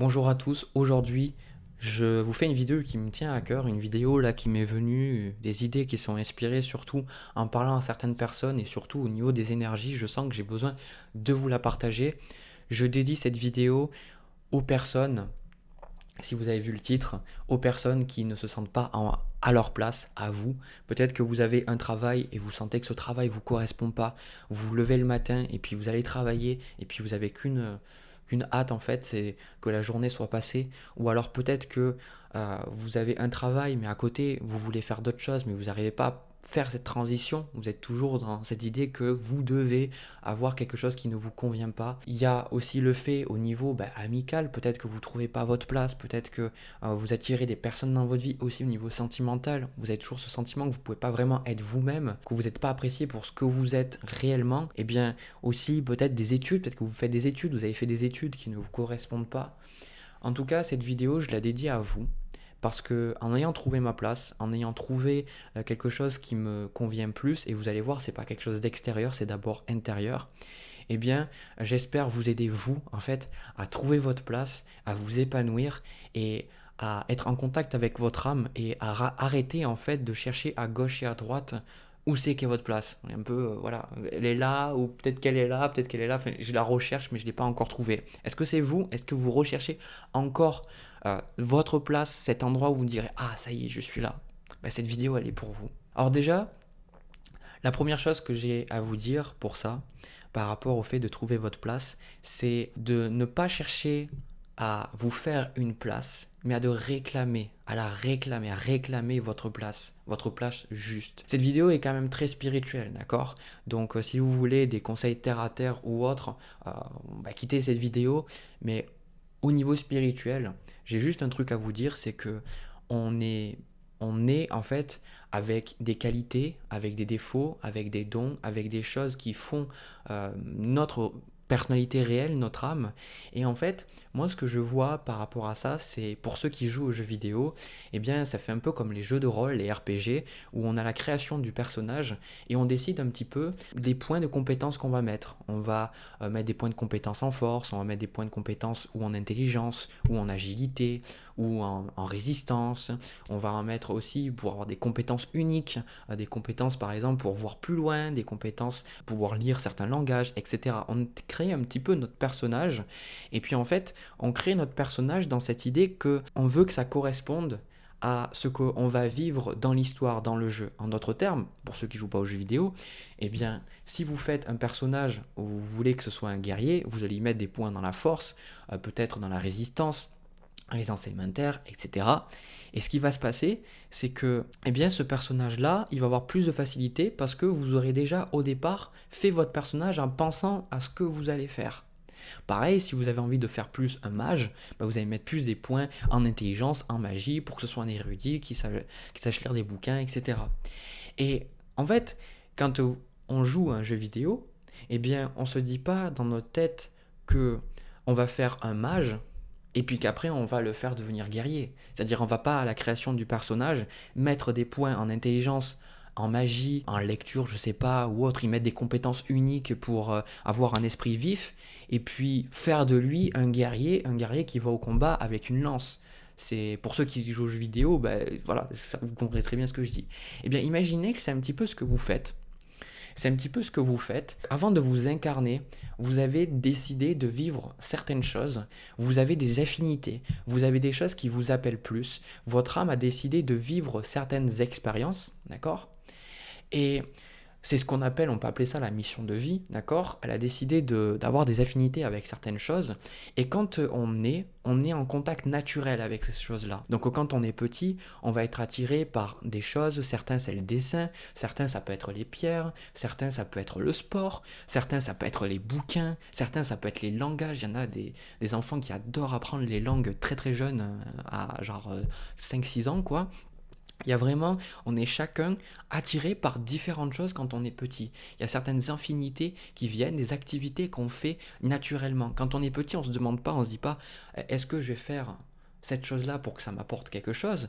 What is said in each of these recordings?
Bonjour à tous, aujourd'hui je vous fais une vidéo qui me tient à cœur, une vidéo là qui m'est venue, des idées qui sont inspirées surtout en parlant à certaines personnes et surtout au niveau des énergies, je sens que j'ai besoin de vous la partager. Je dédie cette vidéo aux personnes, si vous avez vu le titre, aux personnes qui ne se sentent pas à leur place, à vous. Peut-être que vous avez un travail et vous sentez que ce travail ne vous correspond pas. Vous vous levez le matin et puis vous allez travailler et puis vous avez qu'une hâte en fait, c'est que la journée soit passée. Ou alors peut-être que vous avez un travail mais à côté vous voulez faire d'autres choses mais vous n'arrivez pas à faire cette transition. Vous êtes toujours dans cette idée que vous devez avoir quelque chose qui ne vous convient pas. Il y a aussi le fait au niveau amical, peut-être que vous ne trouvez pas votre place, peut-être que vous attirez des personnes dans votre vie, aussi au niveau sentimental. Vous avez toujours ce sentiment que vous ne pouvez pas vraiment être vous-même, que vous n'êtes pas apprécié pour ce que vous êtes réellement. Et bien aussi peut-être des études, peut-être que vous faites des études, vous avez fait des études qui ne vous correspondent pas. En tout cas, cette vidéo, je la dédie à vous. Parce que en ayant trouvé ma place, en ayant trouvé quelque chose qui me convient plus, et vous allez voir, c'est pas quelque chose d'extérieur, c'est d'abord intérieur. Eh bien, j'espère vous aider vous, en fait, à trouver votre place, à vous épanouir et à être en contact avec votre âme et à arrêter en fait de chercher à gauche et à droite où c'est qu'est votre place. Un peu, voilà, elle est là, ou peut-être qu'elle est là, peut-être qu'elle est là. Enfin, je la recherche, mais je ne l'ai pas encore trouvée. Est-ce que c'est vous? Est-ce que vous recherchez encore votre place, cet endroit où vous direz ah, ça y est, je suis là? Ben, cette vidéo, elle est pour vous. Alors, déjà, la première chose que j'ai à vous dire pour ça, par rapport au fait de trouver votre place, c'est de ne pas chercher à vous faire une place, mais à réclamer votre place juste. Cette vidéo est quand même très spirituelle, d'accord? Donc si vous voulez des conseils terre à terre ou autres, quittez cette vidéo, mais au niveau spirituel, j'ai juste un truc à vous dire, c'est que on est, on est en fait avec des qualités, avec des défauts, avec des dons, avec des choses qui font notre personnalité réelle, notre âme. Et en fait, moi ce que je vois par rapport à ça, c'est pour ceux qui jouent aux jeux vidéo, eh bien ça fait un peu comme les jeux de rôle, les RPG, où on a la création du personnage et on décide un petit peu des points de compétences qu'on va mettre. On va mettre des points de compétences en force, on va mettre des points de compétences ou en intelligence, ou en agilité, ou en résistance. On va en mettre aussi pour avoir des compétences uniques, des compétences par exemple pour voir plus loin, des compétences pour pouvoir lire certains langages, etc. On crée un petit peu notre personnage et puis en fait on crée notre personnage dans cette idée que on veut que ça corresponde à ce qu'on va vivre dans l'histoire, dans le jeu. En d'autres termes, pour ceux qui ne jouent pas aux jeux vidéo, eh bien, si vous faites un personnage où vous voulez que ce soit un guerrier, vous allez y mettre des points dans la force, peut-être dans la résistance alimentaire, etc. Et ce qui va se passer, c'est que eh bien, ce personnage-là, il va avoir plus de facilité parce que vous aurez déjà au départ fait votre personnage en pensant à ce que vous allez faire. Pareil, si vous avez envie de faire plus un mage, vous allez mettre plus des points en intelligence, en magie, pour que ce soit un érudit qui sache lire des bouquins, etc. Et en fait, quand on joue à un jeu vidéo, eh bien, on ne se dit pas dans notre tête que on va faire un mage et puis qu'après on va le faire devenir guerrier. C'est-à-dire on va pas à la création du personnage mettre des points en intelligence, en magie, en lecture, je sais pas, ou autre, ils mettent des compétences uniques pour avoir un esprit vif, et puis faire de lui un guerrier qui va au combat avec une lance. C'est pour ceux qui jouent aux jeux vidéo, voilà, vous comprenez très bien ce que je dis. Eh bien, imaginez que c'est un petit peu ce que vous faites. C'est un petit peu ce que vous faites. Avant de vous incarner, vous avez décidé de vivre certaines choses, vous avez des affinités, vous avez des choses qui vous appellent plus, votre âme a décidé de vivre certaines expériences, d'accord? Et c'est ce qu'on appelle, on peut appeler ça la mission de vie, d'accord? Elle a décidé d'avoir des affinités avec certaines choses. Et quand on est en contact naturel avec ces choses-là. Donc quand on est petit, on va être attiré par des choses. Certains, c'est le dessin. Certains, ça peut être les pierres. Certains, ça peut être le sport. Certains, ça peut être les bouquins. Certains, ça peut être les langages. Il y en a des enfants qui adorent apprendre les langues très très jeunes, à genre 5-6 ans, quoi. Il y a vraiment, on est chacun attiré par différentes choses quand on est petit. Il y a certaines infinités qui viennent des activités qu'on fait naturellement. Quand on est petit, on se demande pas, on se dit pas, est-ce que je vais faire cette chose-là pour que ça m'apporte quelque chose?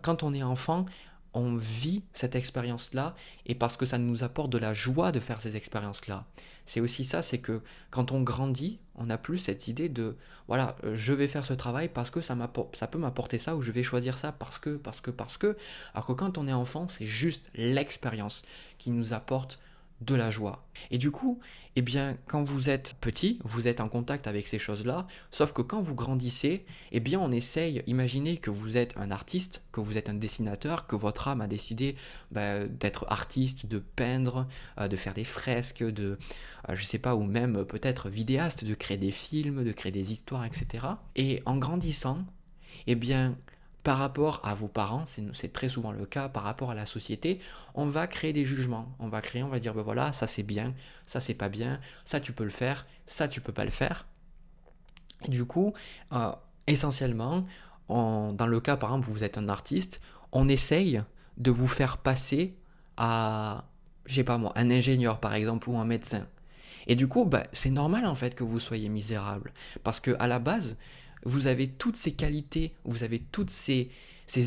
Quand on est enfant, on vit cette expérience-là et parce que ça nous apporte de la joie de faire ces expériences-là. C'est aussi ça, c'est que quand on grandit, on n'a plus cette idée de, voilà, je vais faire ce travail parce que ça peut m'apporter ça ou je vais choisir ça parce que. Alors que quand on est enfant, c'est juste l'expérience qui nous apporte de la joie. Et du coup, eh bien, quand vous êtes petit, vous êtes en contact avec ces choses-là, sauf que quand vous grandissez, eh bien, on essaye, imaginez que vous êtes un artiste, que vous êtes un dessinateur, que votre âme a décidé d'être artiste, de peindre, de faire des fresques, je sais pas, ou même peut-être vidéaste, de créer des films, de créer des histoires, etc. Et en grandissant, eh bien, par rapport à vos parents, c'est très souvent le cas, par rapport à la société, on va créer des jugements. On va dire, ben voilà, ça c'est bien, ça c'est pas bien, ça tu peux le faire, ça tu peux pas le faire. Et du coup, euh, essentiellement, dans le cas par exemple où vous êtes un artiste, on essaye de vous faire passer à, je sais pas moi, un ingénieur par exemple ou un médecin. Et du coup, bah, c'est normal en fait que vous soyez misérable. Parce que à la base, vous avez toutes ces qualités, vous avez toutes ces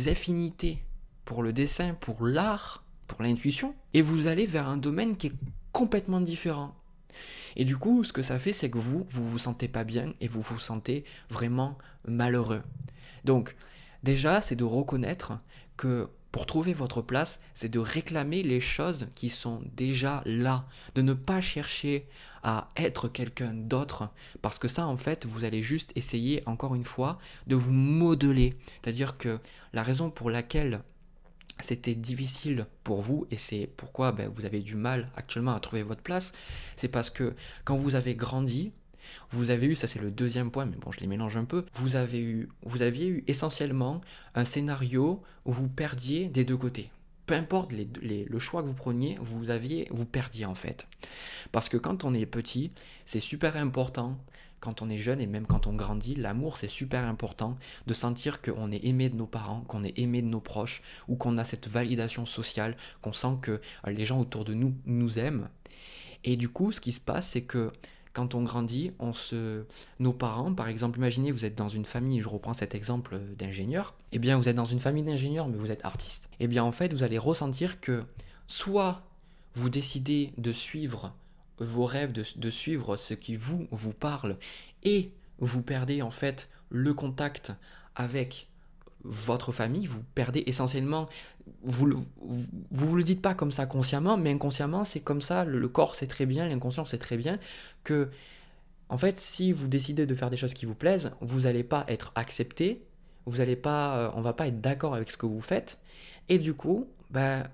affinités pour le dessin, pour l'art, pour l'intuition, et vous allez vers un domaine qui est complètement différent. Et du coup, ce que ça fait, c'est que vous sentez pas bien et vous vous sentez vraiment malheureux. Donc, déjà, c'est de reconnaître que pour trouver votre place, c'est de réclamer les choses qui sont déjà là, de ne pas chercher à être quelqu'un d'autre, parce que ça, en fait, vous allez juste essayer, encore une fois, de vous modeler. C'est-à-dire que la raison pour laquelle c'était difficile pour vous, et c'est pourquoi vous avez du mal actuellement à trouver votre place, c'est parce que quand vous avez grandi, vous avez eu, ça c'est le deuxième point, mais bon, je les mélange un peu. Vous aviez eu essentiellement un scénario où vous perdiez des deux côtés. Peu importe le choix que vous preniez, vous perdiez en fait. Parce que quand on est petit, c'est super important, quand on est jeune et même quand on grandit, l'amour c'est super important de sentir qu'on est aimé de nos parents, qu'on est aimé de nos proches, ou qu'on a cette validation sociale, qu'on sent que les gens autour de nous nous aiment. Et du coup, ce qui se passe, c'est que quand on grandit, nos parents, par exemple, imaginez vous êtes dans une famille, je reprends cet exemple d'ingénieur, eh bien vous êtes dans une famille d'ingénieurs, mais vous êtes artiste. Eh bien en fait, vous allez ressentir que soit vous décidez de suivre vos rêves, de suivre ce qui vous parle, et vous perdez en fait le contact avec votre famille, vous perdez essentiellement, vous le dites pas comme ça consciemment, mais inconsciemment c'est comme ça, le corps sait très bien, l'inconscient sait très bien que, en fait, si vous décidez de faire des choses qui vous plaisent, vous n'allez pas être accepté, on va pas être d'accord avec ce que vous faites, et du coup,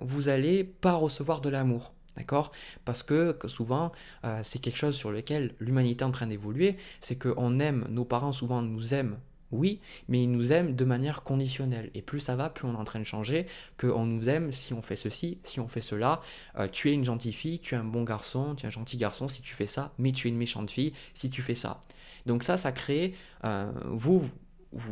vous allez pas recevoir de l'amour. D'accord? Parce que souvent, c'est quelque chose sur lequel l'humanité est en train d'évoluer, c'est qu'on aime, nos parents souvent nous aiment, oui, mais ils nous aiment de manière conditionnelle. Et plus ça va, plus on est en train de changer, qu'on nous aime si on fait ceci, si on fait cela. Tu es une gentille fille, tu es un bon garçon, tu es un gentil garçon si tu fais ça, mais tu es une méchante fille si tu fais ça. Donc ça crée, vous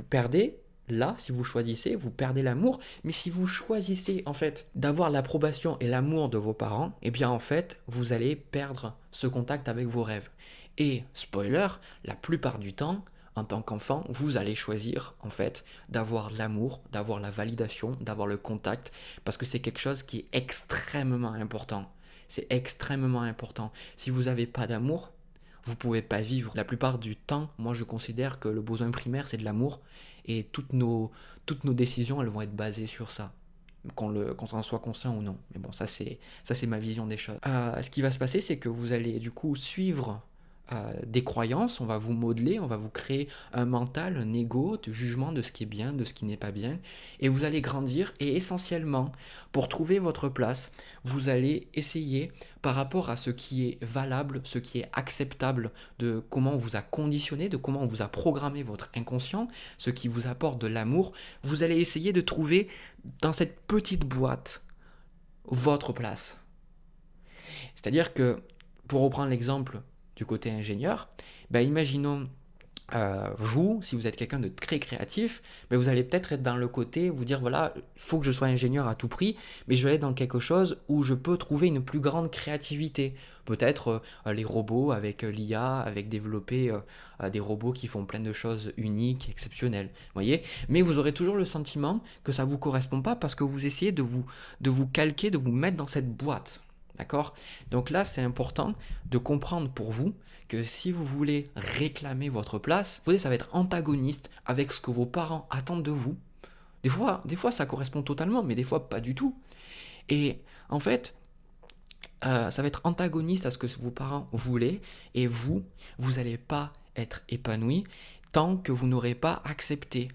perdez. Là, si vous choisissez, vous perdez l'amour. Mais si vous choisissez, en fait, d'avoir l'approbation et l'amour de vos parents, eh bien, en fait, vous allez perdre ce contact avec vos rêves. Et, spoiler, la plupart du temps, en tant qu'enfant, vous allez choisir, en fait, d'avoir l'amour, d'avoir la validation, d'avoir le contact, parce que c'est quelque chose qui est extrêmement important. C'est extrêmement important. Si vous n'avez pas d'amour, vous pouvez pas vivre. La plupart du temps, moi je considère que le besoin primaire c'est de l'amour et toutes nos décisions elles vont être basées sur ça. Qu'on en soit conscient ou non. Mais bon, ça c'est ma vision des choses. Ce qui va se passer, c'est que vous allez du coup suivre des croyances, on va vous modeler, on va vous créer un mental, un ego de jugement de ce qui est bien, de ce qui n'est pas bien, et vous allez grandir et essentiellement, pour trouver votre place, vous allez essayer par rapport à ce qui est valable, ce qui est acceptable, de comment on vous a conditionné, de comment on vous a programmé votre inconscient, ce qui vous apporte de l'amour, vous allez essayer de trouver dans cette petite boîte votre place. C'est-à-dire que, pour reprendre l'exemple du côté ingénieur, imaginons vous, si vous êtes quelqu'un de très créatif, ben vous allez peut-être être dans le côté, vous dire voilà, il faut que je sois ingénieur à tout prix, mais je vais être dans quelque chose où je peux trouver une plus grande créativité. Peut-être les robots avec l'IA, avec développer des robots qui font plein de choses uniques, exceptionnelles. Vous voyez? Mais vous aurez toujours le sentiment que ça ne vous correspond pas parce que vous essayez de vous calquer, de vous mettre dans cette boîte. D'accord? Donc là, c'est important de comprendre pour vous que si vous voulez réclamer votre place, ça va être antagoniste avec ce que vos parents attendent de vous. Des fois, ça correspond totalement, mais des fois, pas du tout. Et en fait, ça va être antagoniste à ce que vos parents voulaient, et vous n'allez pas être épanoui tant que vous n'aurez pas accepté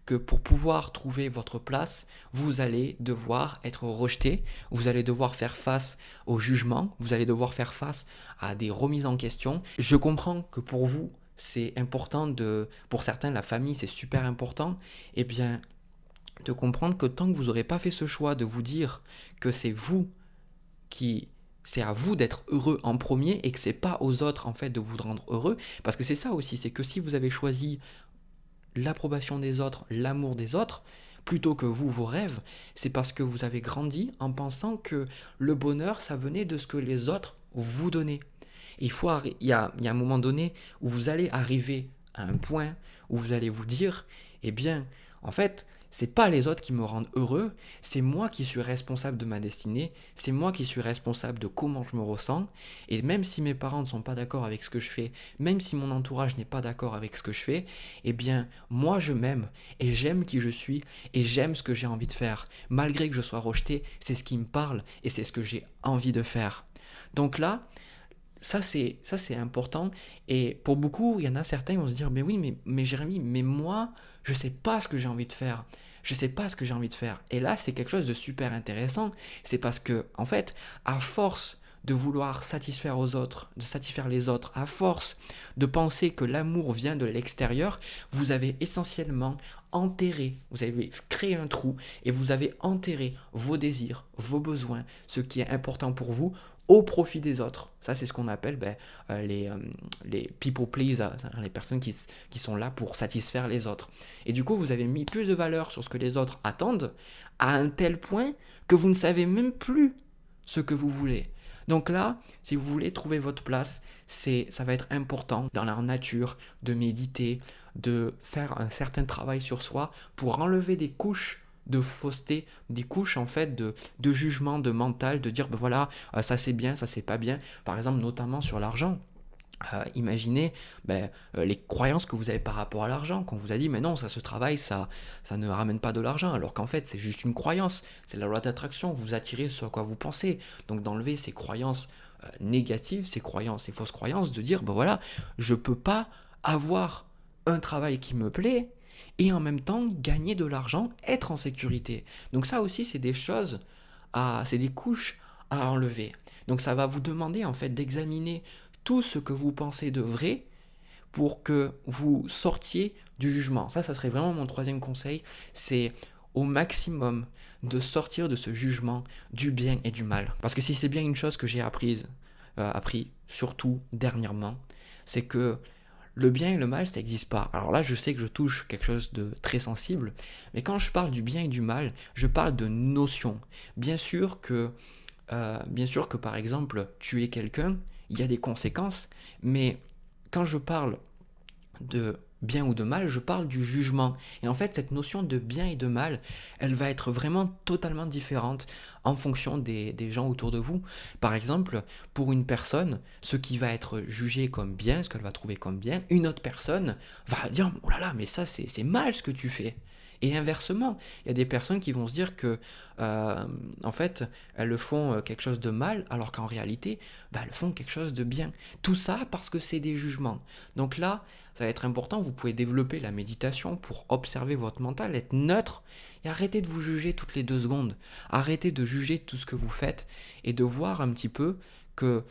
que pour pouvoir trouver votre place, vous allez devoir être rejeté, vous allez devoir faire face au jugement, vous allez devoir faire face à des remises en question. Je comprends que pour vous, c'est important pour certains, la famille, c'est super important. Eh bien, de comprendre que tant que vous n'aurez pas fait ce choix de vous dire que qui c'est à vous d'être heureux en premier et que c'est pas aux autres en fait de vous rendre heureux, parce que c'est ça aussi, c'est que si vous avez choisi l'approbation des autres, l'amour des autres, plutôt que vous, vos rêves, c'est parce que vous avez grandi en pensant que le bonheur, ça venait de ce que les autres vous donnaient. Et il y a un moment donné où vous allez arriver à un point où vous allez vous dire, eh bien, en fait, c'est pas les autres qui me rendent heureux, c'est moi qui suis responsable de ma destinée, c'est moi qui suis responsable de comment je me ressens, et même si mes parents ne sont pas d'accord avec ce que je fais, même si mon entourage n'est pas d'accord avec ce que je fais, eh bien, moi je m'aime, et j'aime qui je suis, et j'aime ce que j'ai envie de faire. Malgré que je sois rejeté, c'est ce qui me parle, et c'est ce que j'ai envie de faire. Donc là, ça c'est important, et pour beaucoup, il y en a certains qui vont se dire, mais oui, mais Jérémy, mais moi, je sais pas ce que j'ai envie de faire. Je sais pas ce que j'ai envie de faire. Et là, c'est quelque chose de super intéressant. C'est parce que, en fait, à force de vouloir satisfaire aux autres, de satisfaire les autres, à force de penser que l'amour vient de l'extérieur, vous avez essentiellement enterré, vous avez créé un trou et vous avez enterré vos désirs, vos besoins, ce qui est important pour vous, au profit des autres. Ça, c'est ce qu'on appelle les people pleasers, les personnes qui sont là pour satisfaire les autres. Et du coup, vous avez mis plus de valeur sur ce que les autres attendent, à un tel point que vous ne savez même plus ce que vous voulez. Donc là, si vous voulez trouver votre place, ça va être important dans la nature de méditer, de faire un certain travail sur soi pour enlever des couches de fausseté, des couches en fait de jugement, de mental, de dire ben voilà, ça c'est bien, ça c'est pas bien, par exemple notamment sur l'argent. Imaginez les croyances que vous avez par rapport à l'argent, qu'on vous a dit mais non, ça se travaille, ça ne ramène pas de l'argent, alors qu'en fait c'est juste une croyance, c'est la loi d'attraction, vous attirez ce à quoi vous pensez, donc d'enlever ces croyances négatives, ces croyances, ces fausses croyances, de dire ben voilà, je peux pas avoir un travail qui me plaît et en même temps gagner de l'argent, être en sécurité. Donc ça aussi c'est des choses, c'est des couches à enlever. Donc ça va vous demander en fait d'examiner tout ce que vous pensez de vrai pour que vous sortiez du jugement. Ça serait vraiment mon troisième conseil, c'est au maximum de sortir de ce jugement du bien et du mal. Parce que si c'est bien une chose que j'ai appris surtout dernièrement, c'est que le bien et le mal, ça n'existe pas. Alors là, je sais que je touche quelque chose de très sensible, mais quand je parle du bien et du mal, je parle de notions. Bien sûr que par exemple, tuer quelqu'un, il y a des conséquences, mais quand je parle de bien ou de mal, je parle du jugement. Et en fait, cette notion de bien et de mal, elle va être vraiment totalement différente en fonction des gens autour de vous. Par exemple, pour une personne, ce qui va être jugé comme bien, ce qu'elle va trouver comme bien, une autre personne va dire « Oh là là, mais ça c'est mal ce que tu fais ». Et inversement, il y a des personnes qui vont se dire que, en fait, elles le font quelque chose de mal, alors qu'en réalité, elles font quelque chose de bien. Tout ça parce que c'est des jugements. Donc là, ça va être important, vous pouvez développer la méditation pour observer votre mental, être neutre, et arrêter de vous juger toutes les 2 secondes. Arrêtez de juger tout ce que vous faites, et de voir un petit peu que,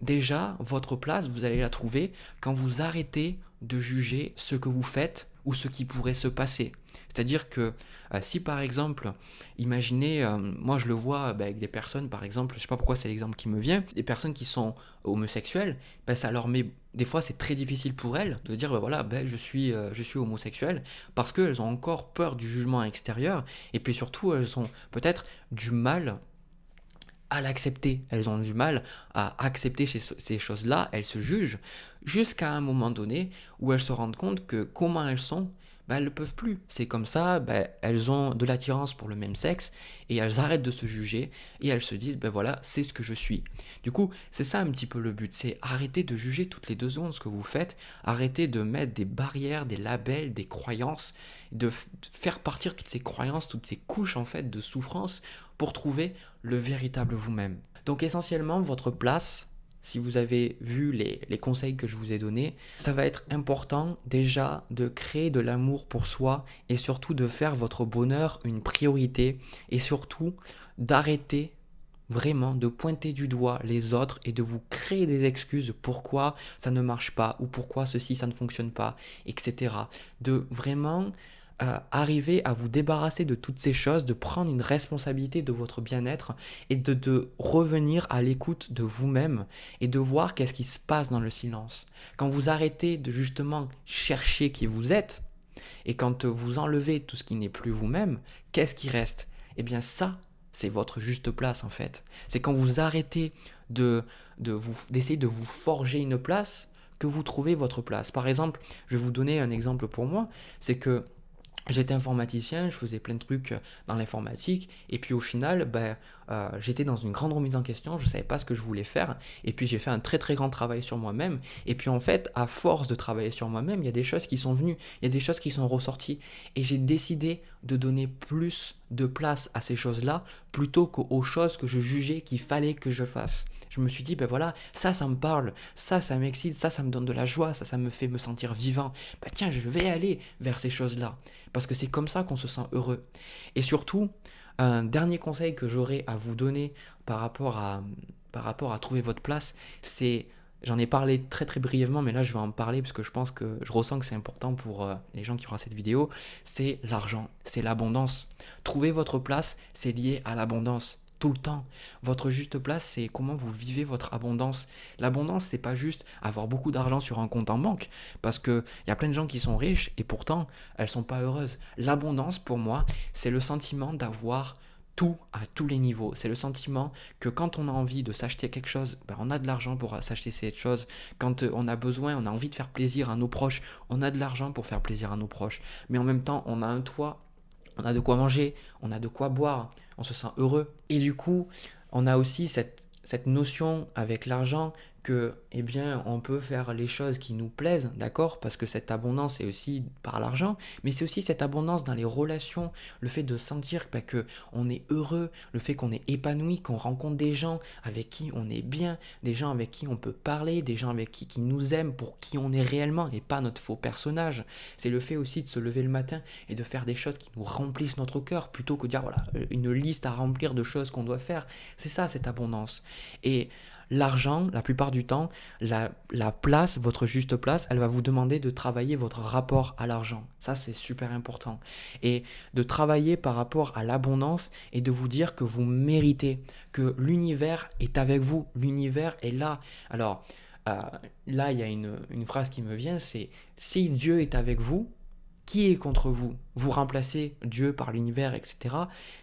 déjà, votre place, vous allez la trouver quand vous arrêtez de juger ce que vous faites ou ce qui pourrait se passer. C'est-à-dire que si par exemple, imaginez, moi je le vois avec des personnes, par exemple, je ne sais pas pourquoi c'est l'exemple qui me vient, des personnes qui sont homosexuelles, ça leur met, des fois c'est très difficile pour elles de dire, voilà, je suis homosexuel, parce qu'elles ont encore peur du jugement extérieur, et puis surtout elles ont peut-être du mal à l'accepter. Elles ont du mal à accepter ces choses-là, elles se jugent, jusqu'à un moment donné où elles se rendent compte que comment elles sont, elles ne peuvent plus. C'est comme ça, elles ont de l'attirance pour le même sexe et elles arrêtent de se juger et elles se disent, voilà, c'est ce que je suis. Du coup, c'est ça un petit peu le but, c'est arrêter de juger toutes les 2 secondes ce que vous faites, arrêter de mettre des barrières, des labels, des croyances, de faire partir toutes ces croyances, toutes ces couches en fait de souffrance pour trouver le véritable vous-même. Donc essentiellement, votre place, si vous avez vu les conseils que je vous ai donnés, ça va être important déjà de créer de l'amour pour soi et surtout de faire votre bonheur une priorité et surtout d'arrêter vraiment de pointer du doigt les autres et de vous créer des excuses pourquoi ça ne marche pas ou pourquoi ceci ça ne fonctionne pas, etc. De vraiment arriver à vous débarrasser de toutes ces choses, de prendre une responsabilité de votre bien-être et de revenir à l'écoute de vous-même et de voir qu'est-ce qui se passe dans le silence. Quand vous arrêtez de justement chercher qui vous êtes et quand vous enlevez tout ce qui n'est plus vous-même, qu'est-ce qui reste? Eh bien ça, c'est votre juste place en fait. C'est quand vous arrêtez d'essayer de vous forger une place que vous trouvez votre place. Par exemple, je vais vous donner un exemple pour moi, c'est que j'étais informaticien, je faisais plein de trucs dans l'informatique et puis au final, j'étais dans une grande remise en question, je ne savais pas ce que je voulais faire et puis j'ai fait un très très grand travail sur moi-même et puis en fait, à force de travailler sur moi-même, il y a des choses qui sont venues, il y a des choses qui sont ressorties et j'ai décidé de donner plus de place à ces choses-là plutôt qu'aux choses que je jugeais qu'il fallait que je fasse. Je me suis dit, voilà, ça me parle, ça m'excite, ça me donne de la joie, ça me fait me sentir vivant. Tiens, je vais aller vers ces choses-là. Parce que c'est comme ça qu'on se sent heureux. Et surtout, un dernier conseil que j'aurais à vous donner par rapport à trouver votre place, c'est, j'en ai parlé très très brièvement, mais là je vais en parler parce que je ressens que c'est important pour les gens qui auront cette vidéo, c'est l'argent, c'est l'abondance. Trouver votre place, c'est lié à l'abondance. Tout le temps. Votre juste place, c'est comment vous vivez votre abondance. L'abondance, c'est pas juste avoir beaucoup d'argent sur un compte en banque, parce qu'il y a plein de gens qui sont riches et pourtant, elles sont pas heureuses. L'abondance, pour moi, c'est le sentiment d'avoir tout à tous les niveaux. C'est le sentiment que quand on a envie de s'acheter quelque chose, on a de l'argent pour s'acheter cette chose. Quand on a besoin, on a envie de faire plaisir à nos proches, on a de l'argent pour faire plaisir à nos proches. Mais en même temps, on a un toit, on a de quoi manger, on a de quoi boire, on se sent heureux. Et du coup, on a aussi cette notion avec l'argent que, on peut faire les choses qui nous plaisent, d'accord? Parce que cette abondance est aussi par l'argent, mais c'est aussi cette abondance dans les relations, le fait de sentir que on est heureux, le fait qu'on est épanoui, qu'on rencontre des gens avec qui on est bien, des gens avec qui on peut parler, des gens avec qui nous aiment pour qui on est réellement et pas notre faux personnage. C'est le fait aussi de se lever le matin et de faire des choses qui nous remplissent notre cœur plutôt que de dire, voilà, une liste à remplir de choses qu'on doit faire. C'est ça, cette abondance. Et l'argent, la plupart du temps, la place, votre juste place, elle va vous demander de travailler votre rapport à l'argent. Ça, c'est super important. Et de travailler par rapport à l'abondance et de vous dire que vous méritez, que l'univers est avec vous, l'univers est là. Alors, là, il y a une phrase qui me vient, c'est « Si Dieu est avec vous, qui est contre vous? » Vous remplacez Dieu par l'univers, etc.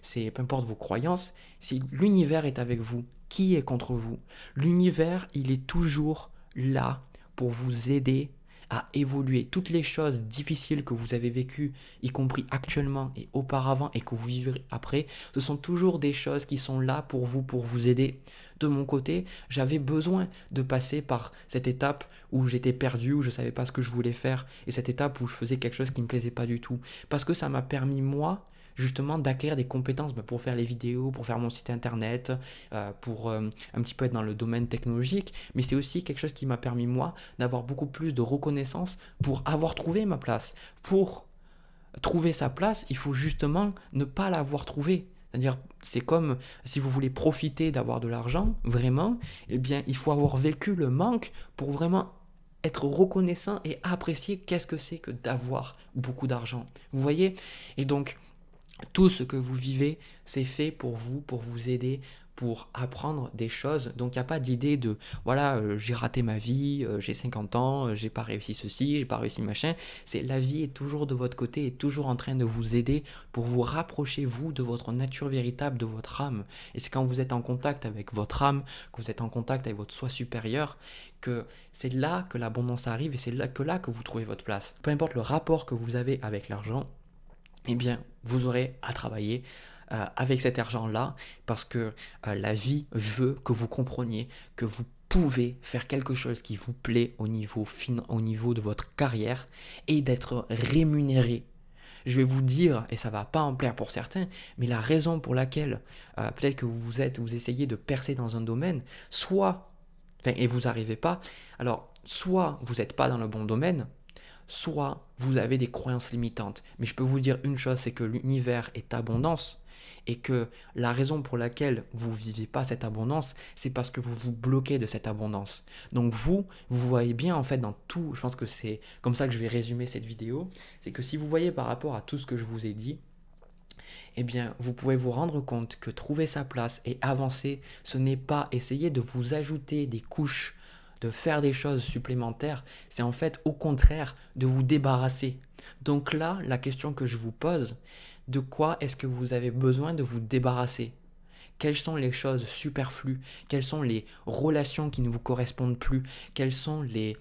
C'est peu importe vos croyances. Si l'univers est avec vous, qui est contre vous? L'univers, il est toujours là pour vous aider à évoluer. Toutes les choses difficiles que vous avez vécues, y compris actuellement et auparavant et que vous vivrez après, ce sont toujours des choses qui sont là pour vous aider. De mon côté, j'avais besoin de passer par cette étape où j'étais perdu, où je ne savais pas ce que je voulais faire, et cette étape où je faisais quelque chose qui ne me plaisait pas du tout. Parce que ça m'a permis, moi, justement d'acquérir des compétences pour faire les vidéos, pour faire mon site internet, pour un petit peu être dans le domaine technologique, mais c'est aussi quelque chose qui m'a permis moi d'avoir beaucoup plus de reconnaissance pour avoir trouvé ma place. Pour trouver sa place, il faut justement ne pas l'avoir trouvée. C'est-à-dire, c'est comme si vous voulez profiter d'avoir de l'argent, vraiment, il faut avoir vécu le manque pour vraiment être reconnaissant et apprécier qu'est-ce que c'est que d'avoir beaucoup d'argent. Vous voyez? Et donc, tout ce que vous vivez, c'est fait pour vous aider, pour apprendre des choses. Donc il n'y a pas d'idée de, voilà, j'ai raté ma vie, j'ai 50 ans, j'ai pas réussi ceci, j'ai pas réussi machin. C'est la vie est toujours de votre côté, est toujours en train de vous aider pour vous rapprocher, vous, de votre nature véritable, de votre âme. Et c'est quand vous êtes en contact avec votre âme, que vous êtes en contact avec votre soi supérieur, que c'est là que l'abondance arrive et c'est là que vous trouvez votre place. Peu importe le rapport que vous avez avec l'argent, eh bien, vous aurez à travailler avec cet argent-là parce que la vie veut que vous compreniez que vous pouvez faire quelque chose qui vous plaît au niveau de votre carrière et d'être rémunéré. Je vais vous dire, et ça va pas en plaire pour certains, mais la raison pour laquelle peut-être que vous essayez de percer dans un domaine, soit, et vous n'arrivez pas, alors soit vous n'êtes pas dans le bon domaine, soit vous avez des croyances limitantes. Mais je peux vous dire une chose, c'est que l'univers est abondance et que la raison pour laquelle vous ne vivez pas cette abondance, c'est parce que vous vous bloquez de cette abondance. Donc vous voyez bien en fait dans tout, je pense que c'est comme ça que je vais résumer cette vidéo, c'est que si vous voyez par rapport à tout ce que je vous ai dit, eh bien, vous pouvez vous rendre compte que trouver sa place et avancer, ce n'est pas essayer de vous ajouter des couches, de faire des choses supplémentaires, c'est en fait au contraire de vous débarrasser. Donc là, la question que je vous pose, de quoi est-ce que vous avez besoin de vous débarrasser? Quelles sont les choses superflues? Quelles sont les relations qui ne vous correspondent plus? Quelles sont les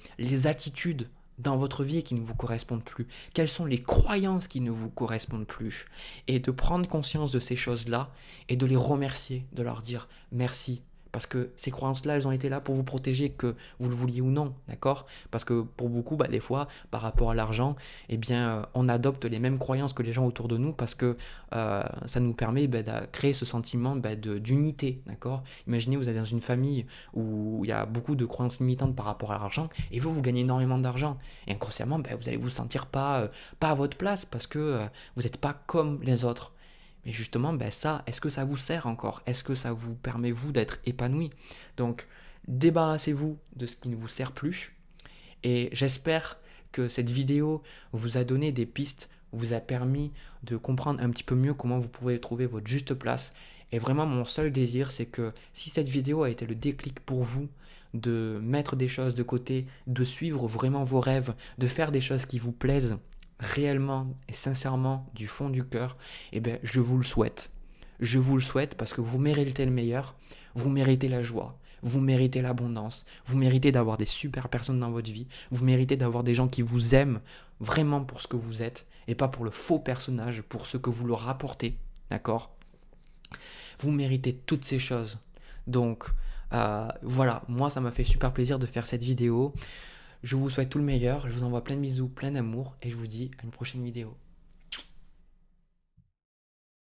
attitudes dans votre vie qui ne vous correspondent plus? Quelles sont les croyances qui ne vous correspondent plus? Et de prendre conscience de ces choses-là et de les remercier, de leur dire merci. Parce que ces croyances-là, elles ont été là pour vous protéger, que vous le vouliez ou non, d'accord? Parce que pour beaucoup, des fois, par rapport à l'argent, eh bien, on adopte les mêmes croyances que les gens autour de nous parce que ça nous permet de créer ce sentiment d'unité, d'accord? Imaginez, vous êtes dans une famille où il y a beaucoup de croyances limitantes par rapport à l'argent et vous gagnez énormément d'argent. Et inconsciemment, vous allez vous sentir pas à votre place parce que vous n'êtes pas comme les autres. Mais justement, ça, est-ce que ça vous sert encore? Est-ce que ça vous permet, vous, d'être épanoui? Donc, débarrassez-vous de ce qui ne vous sert plus. Et j'espère que cette vidéo vous a donné des pistes, vous a permis de comprendre un petit peu mieux comment vous pouvez trouver votre juste place. Et vraiment, mon seul désir, c'est que si cette vidéo a été le déclic pour vous, de mettre des choses de côté, de suivre vraiment vos rêves, de faire des choses qui vous plaisent, réellement et sincèrement du fond du cœur, eh bien, je vous le souhaite. Je vous le souhaite parce que vous méritez le meilleur, vous méritez la joie, vous méritez l'abondance, vous méritez d'avoir des super personnes dans votre vie, vous méritez d'avoir des gens qui vous aiment vraiment pour ce que vous êtes et pas pour le faux personnage, pour ce que vous leur apportez, d'accord? Vous méritez toutes ces choses. Donc, voilà, moi ça m'a fait super plaisir de faire cette vidéo. Je vous souhaite tout le meilleur, je vous envoie plein de bisous, plein d'amour et je vous dis à une prochaine vidéo.